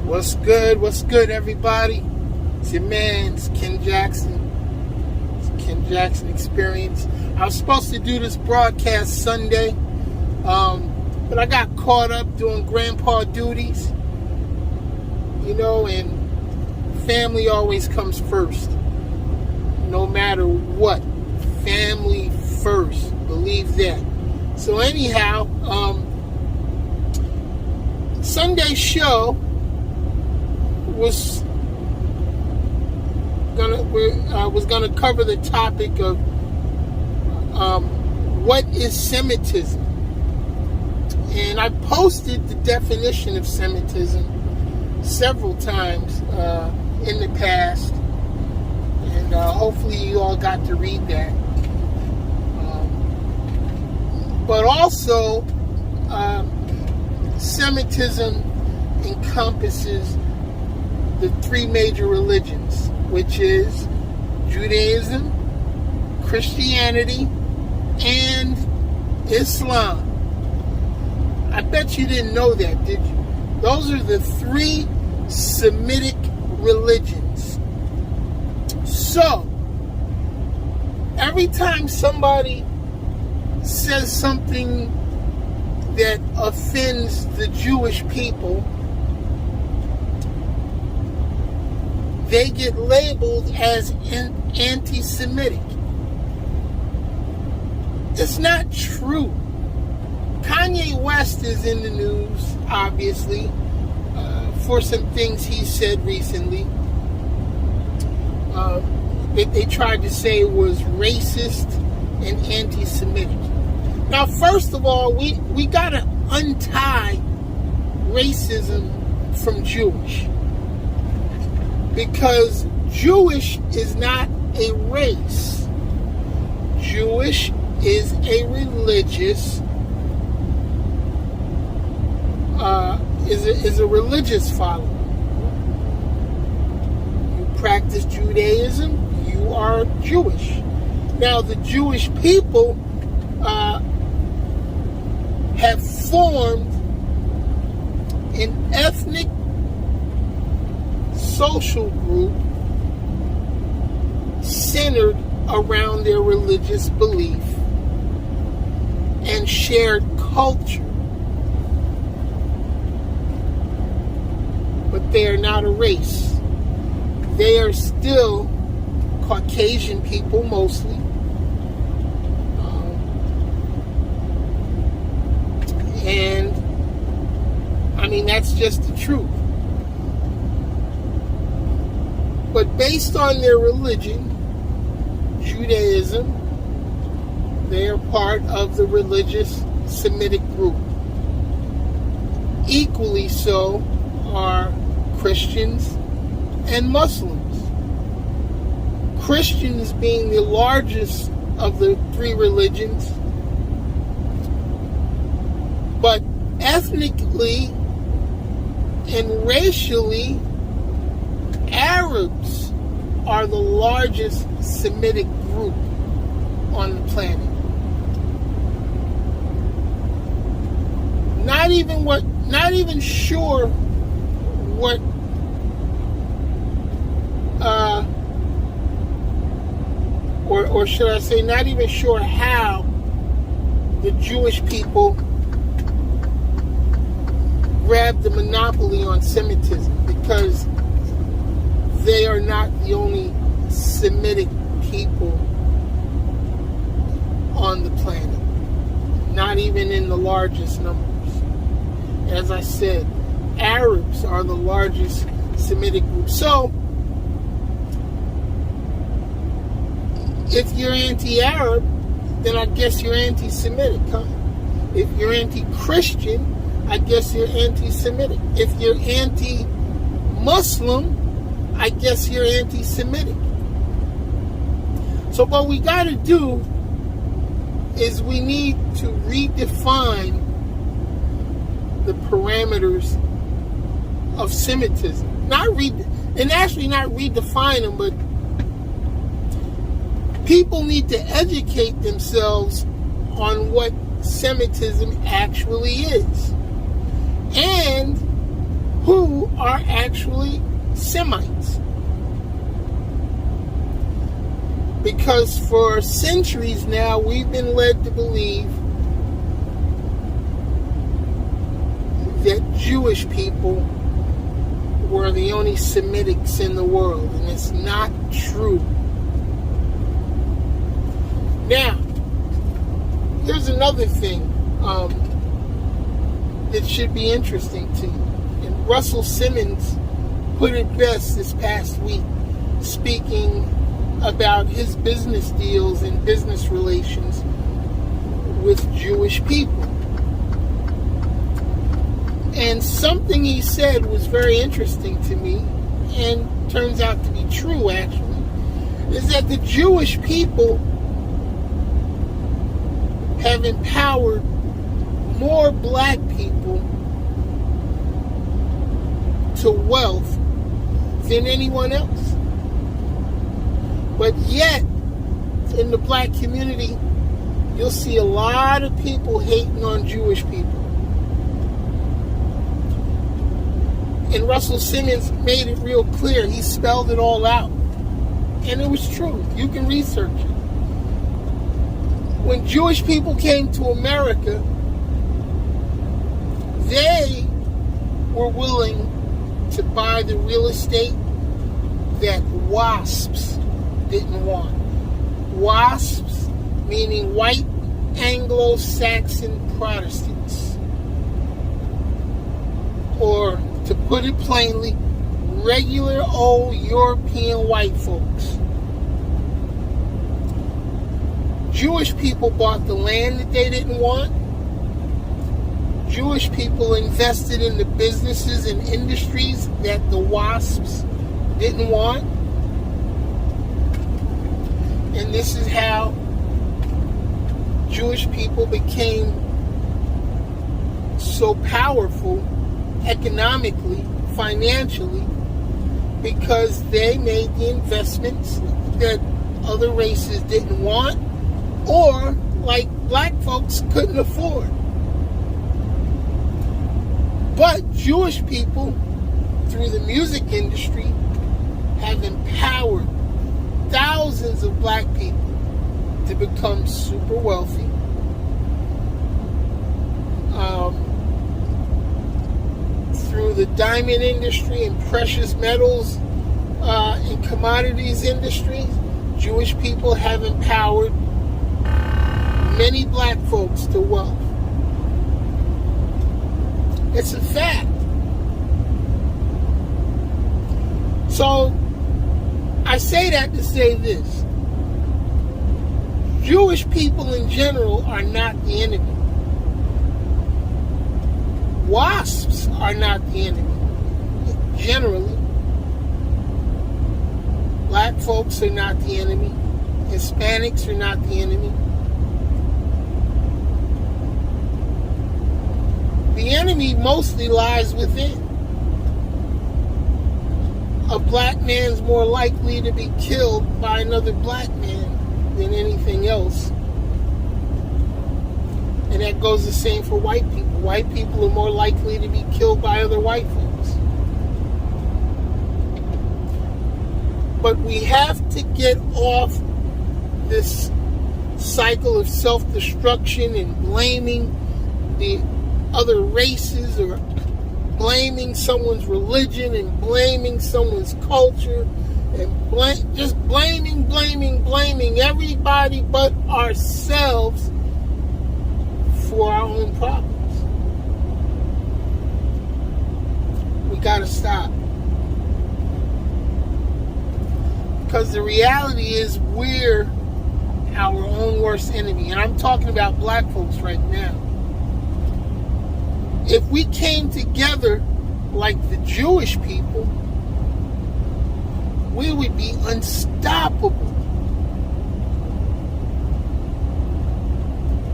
What's good? What's good, everybody? It's your man, it's Ken Jackson. It's Ken Jackson Experience. I was supposed to do this broadcast Sunday, but I got caught up doing grandpa duties, and family always comes first. No matter what, family first. Believe that. So anyhow, Sunday's show was gonna cover the topic of what is Semitism, and I posted the definition of Semitism several times in the past, and hopefully you all got to read that. But also, Semitism encompasses the three major religions, which is Judaism, Christianity, and Islam. I bet you didn't know that, did you? Those are the three Semitic religions. So, every time somebody says something that offends the Jewish people, they get labeled as anti-Semitic. It's not true. Kanye West is in the news, obviously, for some things he said recently. They tried to say it was racist and anti-Semitic. Now, first of all, we got to untie racism from Jewish. Because Jewish is not a race. Jewish is a religious, is a religious follower. You practice Judaism, you are Jewish. Now, the Jewish people have formed an ethnic social group centered around their religious belief and shared culture. But they are not a race. They are still Caucasian people, mostly. And, that's just the truth. But based on their religion, Judaism, they are part of the religious Semitic group. Equally so are Christians and Muslims. Christians being the largest of the three religions, but ethnically and racially, Arabs are the largest Semitic group on the planet. Not even sure what or should I say, not even sure how the Jewish people grabbed the monopoly on Semitism, because they are not the only Semitic people on the planet. Not even in the largest numbers. As I said, Arabs are the largest Semitic group. So, if you're anti-Arab, then I guess you're anti-Semitic, huh? If you're anti-Christian, I guess you're anti-Semitic. If you're anti-Muslim, I guess you're anti-Semitic. So what we got to do is we need to redefine the parameters of Semitism. Not redefine them, but people need to educate themselves on what Semitism actually is. And who are actually Semites. Because for centuries now, we've been led to believe that Jewish people were the only Semitics in the world, and it's not true. Now, here's another thing that should be interesting to you. And Russell Simmons put it best this past week, speaking about his business deals and business relations with Jewish people. And something he said was very interesting to me, and turns out to be true actually, is that the Jewish people have empowered more black people to wealth than anyone else. But yet, in the black community, you'll see a lot of people hating on Jewish people. And Russell Simmons made it real clear. He spelled it all out. And it was true. You can research it. When Jewish people came to America, they were willing to buy the real estate that WASPs didn't want. WASPs meaning white Anglo-Saxon Protestants. Or, to put it plainly, regular old European white folks. Jewish people bought the land that they didn't want. Jewish people invested in the businesses and industries that the WASPs didn't want. And this is how Jewish people became so powerful economically, financially, because they made the investments that other races didn't want, or like black folks couldn't afford. But Jewish people, through the music industry, have empowered thousands of black people to become super wealthy. Through the diamond industry and precious metals and commodities industry, Jewish people have empowered many black folks to wealth. It's a fact. So, I say that to say this. Jewish people in general are not the enemy. WASPs are not the enemy. Generally. Black folks are not the enemy. Hispanics are not the enemy. The enemy mostly lies within. A black man's more likely to be killed by another black man than anything else. And that goes the same for white people. White people are more likely to be killed by other white folks. But we have to get off this cycle of self-destruction and blaming the other races, or blaming someone's religion and blaming someone's culture, and just blaming everybody but ourselves for our own problems. We gotta stop. Because the reality is we're our own worst enemy. And I'm talking about black folks right now. If we came together like the Jewish people, we would be unstoppable.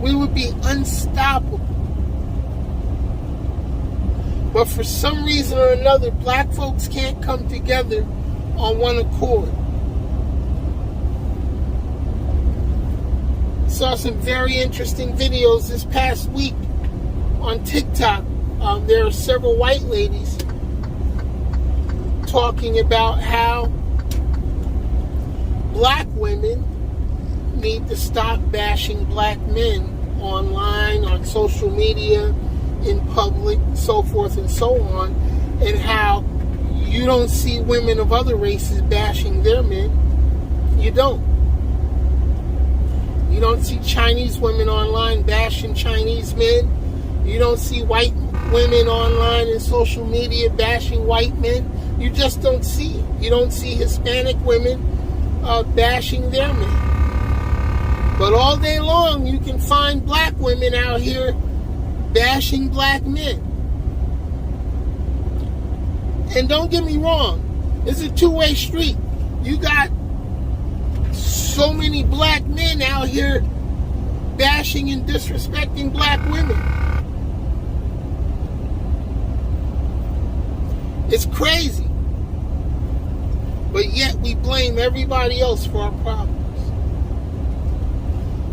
We would be unstoppable. But for some reason or another, black folks can't come together on one accord. Saw some very interesting videos this past week on TikTok. There are several white ladies talking about how black women need to stop bashing black men online, on social media, in public, so forth and so on, and how you don't see women of other races bashing their men. You don't. You don't see Chinese women online bashing Chinese men. You don't see white women online and social media bashing white men. You just don't see it. You don't see Hispanic women bashing their men. But all day long, you can find black women out here bashing black men. And don't get me wrong, it's a two-way street. You got so many black men out here bashing and disrespecting black women. It's crazy. But yet we blame everybody else for our problems.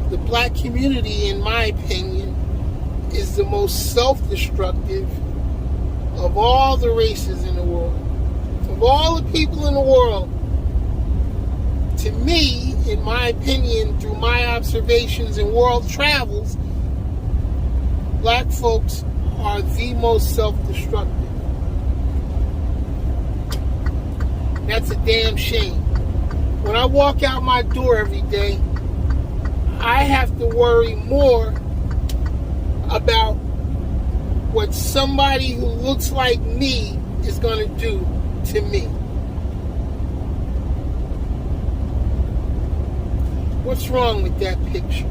The black community, in my opinion, is the most self-destructive of all the races in the world. Of all the people in the world, to me, in my opinion, through my observations and world travels, black folks are the most self-destructive. That's a damn shame. When I walk out my door every day, I have to worry more about what somebody who looks like me is going to do to me. What's wrong with that picture?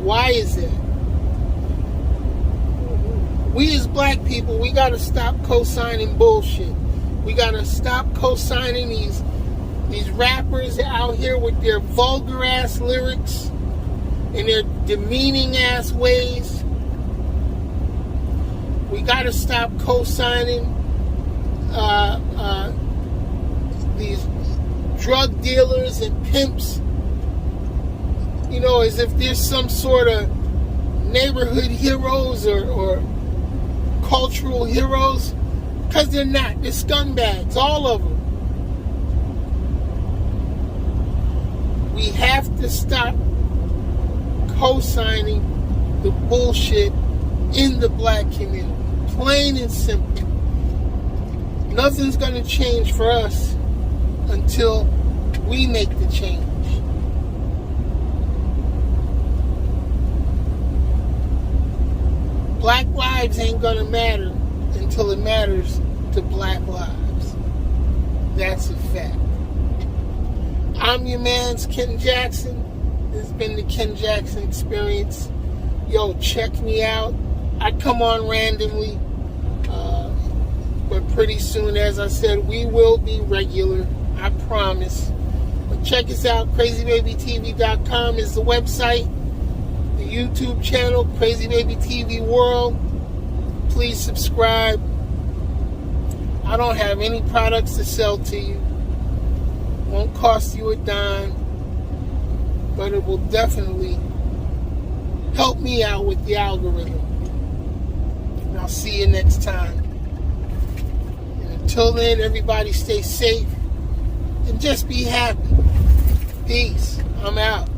Why is that? We as black people, we got to stop co-signing bullshit. We got to stop co-signing these rappers out here with their vulgar ass lyrics and their demeaning ass ways. We got to stop co-signing these drug dealers and pimps, you know, as if there's some sort of neighborhood heroes or cultural heroes, because they're not. They're scumbags, all of them. We have to stop co-signing the bullshit in the black community. Plain and simple. Nothing's going to change for us until we make the change. Black lives ain't going to matter until it matters to black lives. That's a fact. I'm your man's Ken Jackson. This has been the Ken Jackson Experience. Yo, check me out. I come on randomly. But pretty soon, as I said, we will be regular. I promise. But check us out. CrazyBabyTV.com is the website. The YouTube channel, Crazy Baby TV World. Please subscribe. I don't have any products to sell to you. Won't cost you a dime. But it will definitely help me out with the algorithm. And I'll see you next time. And until then, everybody stay safe and just be happy. Peace. I'm out.